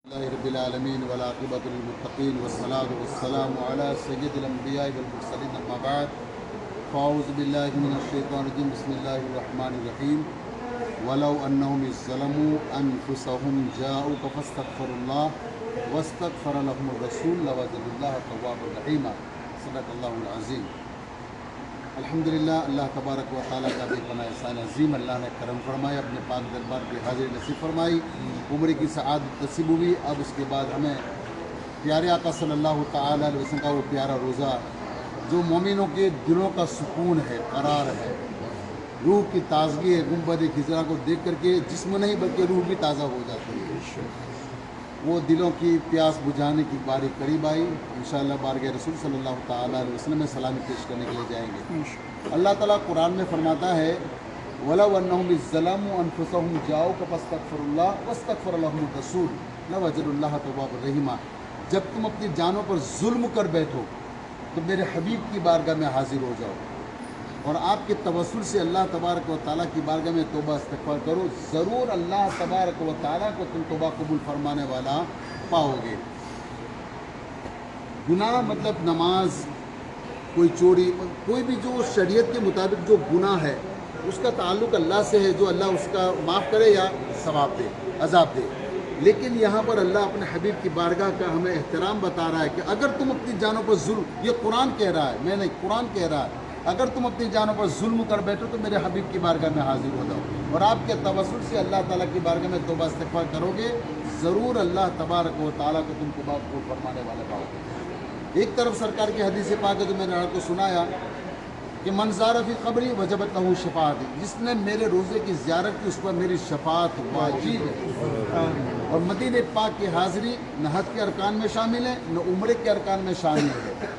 رب العالمین والعاقبۃ للمتقین والصلاۃ والسلام علی سید الانبیاء والمرسلین اما بعد فاعوذ باللہ من الشیطان الرجیم بسم اللہ الرحمن الرحیم ولو انہم اذ ظلموا انفسهم جاءوک فاستغفروا اللہ واستغفر لهم الرسول لوجدوا اللہ توابا رحیما صدق اللہ العظیم۔ الحمدللہ، اللہ تبارک و تعالیٰ کا بے پناہ احسان عظیم، اللہ نے کرم فرمایا، اپنے پاک دربار کی حاضری نصیب فرمائی، عمر کی سعادت نصیب ہوئی۔ اب اس کے بعد ہمیں پیارے آقا صلی اللہ تعالیٰ علیہ وسلم کا وہ پیارا روزہ جو مومنوں کے دلوں کا سکون ہے، قرار ہے، روح کی تازگی ہے، گنبد خضرا کو دیکھ کر کے جسم نہیں بلکہ روح بھی تازہ ہو جاتی ہے، وہ دلوں کی پیاس بجھانے کی باری قریب آئی۔ انشاءاللہ بارگاہ رسول صلی اللہ تعالیٰ علیہ وسلم میں سلامی پیش کرنے کے لیے جائیں گے۔ اللہ تعالیٰ قرآن میں فرماتا ہے وَلَوْ أَنَّهُمْ إِذ ظَّلَمُوا أَنفُسَهُمْ جَاءُوكَ فَاسْتَغْفَرُوا اللَّهَ وَاسْتَغْفَرَ لَهُمُ الرَّسُولُ لَوَجَدُوا اللَّهَ تَوَّابًا رَحِيمًا۔ جب تم اپنی جانوں پر ظلم کر بیٹھو تو میرے حبیب کی بارگاہ میں حاضر ہو جاؤ اور آپ کے توسل سے اللہ تبارک و تعالیٰ کی بارگاہ میں توبہ استغفار کرو، ضرور اللہ تبارک و تعالیٰ کو تم توبہ قبول فرمانے والا پاؤ گے۔ گناہ مطلب نماز، کوئی چوری، کوئی بھی جو شریعت کے مطابق جو گناہ ہے اس کا تعلق اللہ سے ہے، جو اللہ اس کا معاف کرے یا ثواب دے، عذاب دے۔ لیکن یہاں پر اللہ اپنے حبیب کی بارگاہ کا ہمیں احترام بتا رہا ہے کہ اگر تم اپنی جانوں پر ظلم، یہ قرآن کہہ رہا ہے، میں نہیں، قرآن کہہ رہا ہے، اگر تم اپنی جانوں پر ظلم کر بیٹھو تو میرے حبیب کی بارگاہ میں حاضر ہو جاؤ اور آپ کے توسل سے اللہ تعالیٰ کی بارگاہ میں توبہ استغفار کرو گے، ضرور اللہ تبارک و تعالیٰ کو تم کو قبول فرمانے والے پاؤ گے۔ ایک طرف سرکار کی حدیث پاک ہے جو میں نے آپ کو سنایا کہ من زار فی قبری وجبت لہ شفاعت، جس نے میرے روزے کی زیارت کی اس پر میری شفاعت واجب ہے۔ اور مدینہ پاک کی حاضری نہ حج کے ارکان میں شامل ہے نہ عمرے کے ارکان میں شامل ہے۔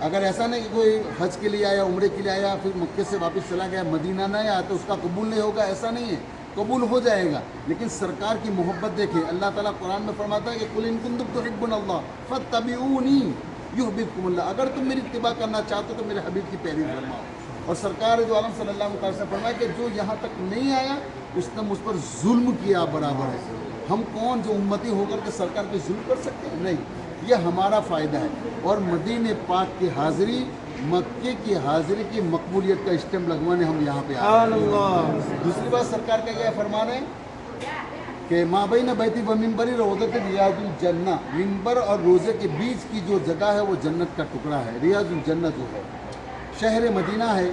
اگر ایسا نہیں کہ کوئی حج کے لیے آیا، عمرے کے لیے آیا، پھر مکے سے واپس چلا گیا، مدینہ نہ آیا تو اس کا قبول نہیں ہوگا، ایسا نہیں ہے، قبول ہو جائے گا۔ لیکن سرکار کی محبت دیکھیں، اللہ تعالیٰ قرآن میں فرماتا ہے کہ قل ان کنتم تحبون اللہ فاتبعونی یحببکم اللہ، اگر تم میری اتباع کرنا چاہتے ہو تو میرے حبیب کی پیروی فرماؤ۔ اور سرکار دو عالم صلی اللہ علیہ وسلم فرمایا کہ جو یہاں تک نہیں آیا اس نے مجھ پر ظلم کیا برابر ہے۔ ہم کون جو امتی ہو کر کے سرکار پہ ظلم کر سکتے ہیں؟ نہیں، یہ ہمارا فائدہ ہے۔ اور مدینہ پاک کی حاضری، مکے کی حاضری کی مقبولیت کا اسٹمپ لگوانے ہم یہاں پہ آئے ہیں۔ دوسری بات سرکار کا کیا فرمان ہے کہ ما بین بیتی و منبری روضۃ ریاض الجنہ، منبر اور روزے کے بیچ کی جو جگہ ہے وہ جنت کا ٹکڑا ہے، ریاض الجنہ جو ہے، شہر مدینہ ہے۔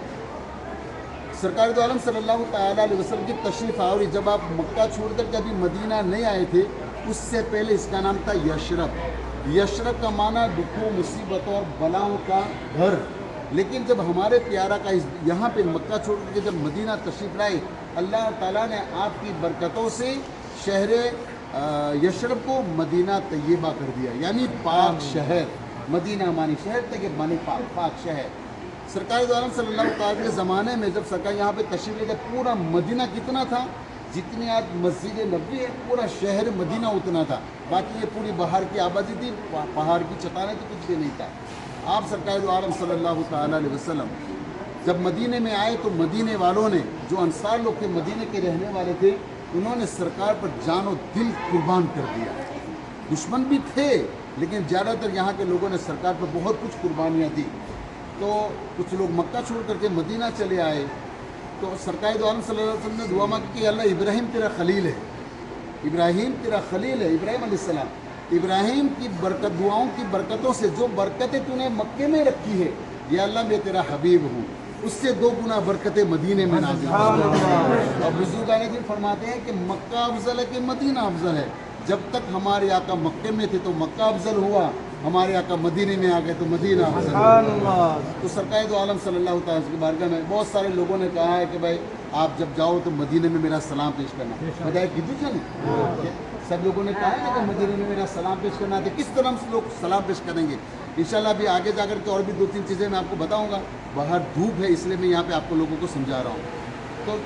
سرکار دو عالم صلی اللہ تعالیٰ علیہ وسلم کی تشریف آوری جب آپ مکہ چھوڑ کر کے ابھی مدینہ نہیں آئے تھے، اس سے پہلے اس کا نام تھا یشرب۔ یشرب کا معنی دکھوں، مصیبتوں اور بلاؤں کا گھر۔ لیکن جب ہمارے پیارا کا یہاں پہ مکہ چھوڑ کر کے جب مدینہ تشریف لائے، اللہ تعالیٰ نے آپ کی برکتوں سے شہر یشرب کو مدینہ طیبہ کر دیا، یعنی پاک شہر۔ مدینہ مانی شہر، طیب مانی پاک، پاک شہر۔ سرکار دو عالم صلی اللہ تعالیٰ کے زمانے میں جب سرکار یہاں پہ تشریف لے گئے، پورا مدینہ کتنا تھا؟ جتنی آج مسجد نبوی ہے، پورا شہر مدینہ اتنا تھا۔ باقی یہ پوری باہر کی آبادی تھی، پہاڑ کی چٹانیں تو کچھ بھی نہیں تھا۔ آپ سرکار دو عالم صلی اللہ تعالیٰ علیہ وسلم جب مدینہ میں آئے تو مدینہ والوں نے، جو انصار لوگ کے مدینہ کے رہنے والے تھے، انہوں نے سرکار پر جان و دل قربان کر دیا۔ دشمن بھی تھے لیکن زیادہ تر یہاں کے لوگوں نے سرکار پر بہت کچھ قربانیاں دی۔ تو کچھ لوگ مکہ چھوڑ کر کے مدینہ چلے آئے تو سرکار دو عالم صلی اللہ علیہ وسلم نے دعا مانگی کہ اللہ ابراہیم تیرا خلیل ہے، ابراہیم تیرا خلیل ہے، ابراہیم علیہ السلام، ابراہیم کی برکت، دعاؤں کی برکتوں سے جو برکتیں تو نے مکے میں رکھی ہے، یا اللہ میں تیرا حبیب ہوں، اس سے 2 گنا برکتیں مدینے میں نازل ہوئی۔ اور بزرگان دین فرماتے ہیں کہ مکہ افضل ہے کہ مدینہ افضل ہے؟ جب تک ہمارے آقا مکے میں تھے تو مکہ افضل ہوا، ہمارے آقا مدینے میں آ گئے تو مدینہ افضل ہوا۔ تو سرکار دو عالم صلی اللہ تعالیٰ کی بارگاہ میں بہت سارے لوگوں نے کہا ہے کہ بھائی آپ جب جاؤ تو مدینے میں میرا سلام پیش کرنا، بجائے کدھر چلیں؟ سب لوگوں نے کہا ہے کہ مدینے میں میرا سلام پیش کرنا ہے، کس طرح سے لوگ سلام پیش کریں گے؟ انشاءاللہ ابھی آگے جا کر کے اور بھی 2-3 چیزیں میں آپ کو بتاؤں گا۔ باہر دھوپ ہے اس لیے میں یہاں پہ آپ کو لوگوں کو سمجھا رہا ہوں۔ تو